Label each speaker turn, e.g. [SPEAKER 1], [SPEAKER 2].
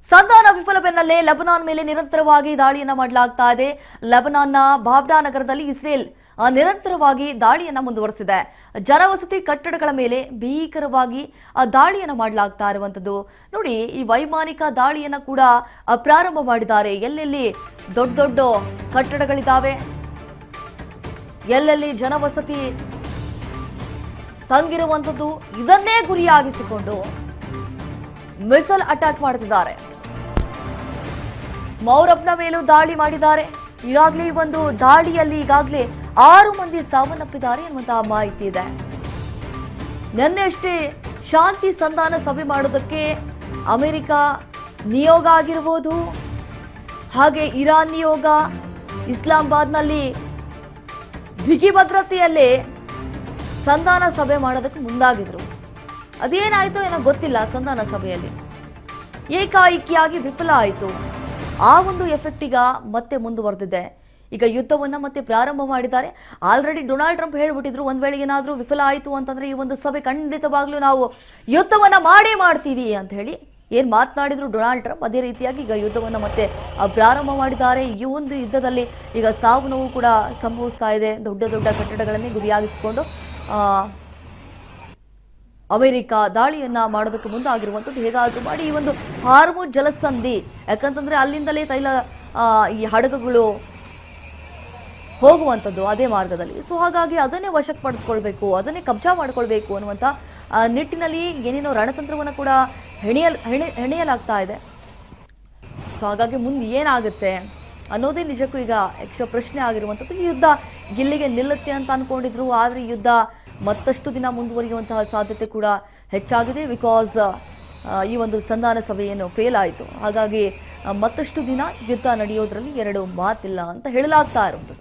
[SPEAKER 1] ಸಂಧಾನ ವಿಫಲ ಬೆನ್ನಲ್ಲೇ ಲೆಬನಾನ್ ಮೇಲೆ ನಿರಂತರವಾಗಿ ದಾಳಿಯನ್ನ ಮಾಡಲಾಗ್ತಾ ಇದೆ. ಲೆಬನಾನ್ನ ಬಾಬ್ಡಾ ನಗರದಲ್ಲಿ ಇಸ್ರೇಲ್ ನಿರಂತರವಾಗಿ ದಾಳಿಯನ್ನ ಮುಂದುವರೆಸಿದೆ. ಜನವಸತಿ ಕಟ್ಟಡಗಳ ಮೇಲೆ ಭೀಕರವಾಗಿ ದಾಳಿಯನ್ನ ಮಾಡಲಾಗ್ತಾ ಇರುವಂತದ್ದು ನೋಡಿ. ಈ ವೈಮಾನಿಕ ದಾಳಿಯನ್ನ ಕೂಡ ಪ್ರಾರಂಭ ಮಾಡಿದ್ದಾರೆ. ಎಲ್ಲೆಲ್ಲಿ ದೊಡ್ಡ ದೊಡ್ಡ ಕಟ್ಟಡಗಳಿದ್ದಾವೆ, ಎಲ್ಲೆಲ್ಲಿ ಜನವಸತಿ ತಂಗಿರುವಂತದ್ದು, ಇದನ್ನೇ ಗುರಿಯಾಗಿಸಿಕೊಂಡು ಮಿಸೈಲ್ ಅಟ್ಯಾಕ್ ಮಾಡುತ್ತಿದ್ದಾರೆ. ಮೌರಬ್ನ ಮೇಲೂ ದಾಳಿ ಮಾಡಿದ್ದಾರೆ. ಈಗಾಗಲೇ ಈ ಒಂದು ದಾಳಿಯಲ್ಲಿ ಈಗಾಗಲೇ 6 ಮಂದಿ ಸಾವನ್ನಪ್ಪಿದ್ದಾರೆ ಎನ್ನುವಂತಹ ಮಾಹಿತಿ ಇದೆ. ನಿನ್ನೆಯಷ್ಟೇ ಶಾಂತಿ ಸಂಧಾನ ಸಭೆ ಮಾಡೋದಕ್ಕೆ ಅಮೆರಿಕ ನಿಯೋಗ ಆಗಿರಬಹುದು, ಹಾಗೆ ಇರಾನ್ ನಿಯೋಗ ಇಸ್ಲಾಮಾಬಾದ್ನಲ್ಲಿ ಬಿಗಿ ಭದ್ರತೆಯಲ್ಲೇ ಸಂಧಾನ ಸಭೆ ಮಾಡೋದಕ್ಕೆ ಮುಂದಾಗಿದ್ರು. ಅದೇನಾಯ್ತು ಏನೋ ಗೊತ್ತಿಲ್ಲ. ಸಂಧಾನ ಸಭೆಯಲ್ಲಿ ಏಕಾಏಕಿಯಾಗಿ ವಿಫಲ ಆಯಿತು. ಆ ಒಂದು ಎಫೆಕ್ಟ್ ಈಗ ಮತ್ತೆ ಮುಂದುವರೆದಿದೆ. ಈಗ ಯುದ್ಧವನ್ನ ಮತ್ತೆ ಪ್ರಾರಂಭ ಮಾಡಿದ್ದಾರೆ. ಆಲ್ರೆಡಿ ಡೊನಾಲ್ಡ್ ಟ್ರಂಪ್ ಹೇಳ್ಬಿಟ್ಟಿದ್ರು, ಒಂದ್ ವೇಳೆ ಏನಾದರೂ ವಿಫಲ ಆಯಿತು ಅಂತಂದ್ರೆ ಈ ಒಂದು ಸಭೆ ಖಂಡಿತವಾಗ್ಲೂ ನಾವು ಯುದ್ಧವನ್ನ ಮಾಡ್ತೀವಿ ಅಂತ ಹೇಳಿ ಏನ್ ಮಾತನಾಡಿದ್ರು ಡೊನಾಲ್ಡ್ ಟ್ರಂಪ್, ಅದೇ ರೀತಿಯಾಗಿ ಈಗ ಯುದ್ಧವನ್ನ ಮತ್ತೆ ಪ್ರಾರಂಭ ಮಾಡಿದ್ದಾರೆ. ಈ ಒಂದು ಯುದ್ಧದಲ್ಲಿ ಈಗ ಸಾವು ನೋವು ಕೂಡ ಸಂಭವಿಸ್ತಾ ಇದೆ. ದೊಡ್ಡ ದೊಡ್ಡ ಕಟ್ಟಡಗಳನ್ನೇ ಗುರಿಯಾಗಿಸಿಕೊಂಡು ಅಮೆರಿಕ ದಾಳಿಯನ್ನ ಮಾಡೋದಕ್ಕೆ ಮುಂದಾಗಿರುವಂಥದ್ದು. ಹೇಗಾದರೂ ಮಾಡಿ ಈ ಒಂದು ಹಾರ್ಮುಜ್ ಜಲಸಂಧಿ, ಯಾಕಂತಂದ್ರೆ ಅಲ್ಲಿಂದಲೇ ತೈಲ ಈ ಹಡಗುಗಳು ಹೋಗುವಂಥದ್ದು ಅದೇ ಮಾರ್ಗದಲ್ಲಿ. ಸೊ ಹಾಗಾಗಿ ಅದನ್ನೇ ವಶಕ್ಕೆ ಪಡೆದುಕೊಳ್ಬೇಕು, ಅದನ್ನೇ ಕಬ್ಜಾ ಮಾಡ್ಕೊಳ್ಬೇಕು ಅನ್ನುವಂಥ ನಿಟ್ಟಿನಲ್ಲಿ ಏನೇನೋ ರಣತಂತ್ರವನ್ನು ಕೂಡ ಹೆಣೆಯಲಾಗ್ತಾ ಇದೆ. ಸೊ ಹಾಗಾಗಿ ಮುಂದೆ ಏನಾಗುತ್ತೆ ಅನ್ನೋದೇ ನಿಜಕ್ಕೂ ಈಗ ಯಕ್ಷ ಪ್ರಶ್ನೆ ಆಗಿರುವಂಥದ್ದು. ಈ ಯುದ್ಧ ಇಲ್ಲಿಗೆ ನಿಲ್ಲುತ್ತೆ ಅಂತ ಅನ್ಕೊಂಡಿದ್ರು, ಆದರೆ ಈ ಯುದ್ಧ ಮತ್ತಷ್ಟು ದಿನ ಮುಂದುವರಿಯುವಂತಹ ಸಾಧ್ಯತೆ ಕೂಡ ಹೆಚ್ಚಾಗಿದೆ. ಬಿಕಾಸ್ ಈ ಒಂದು ಸಂಧಾನ ಸಭೆ ಏನು ಫೇಲ್ ಆಯಿತು, ಹಾಗಾಗಿ ಮತ್ತಷ್ಟು ದಿನ ಯುದ್ಧ ನಡೆಯೋದ್ರಲ್ಲಿ ಎರಡು ಮಾತಿಲ್ಲ ಅಂತ ಹೇಳಲಾಗ್ತಾ ಇರುವಂಥದ್ದು.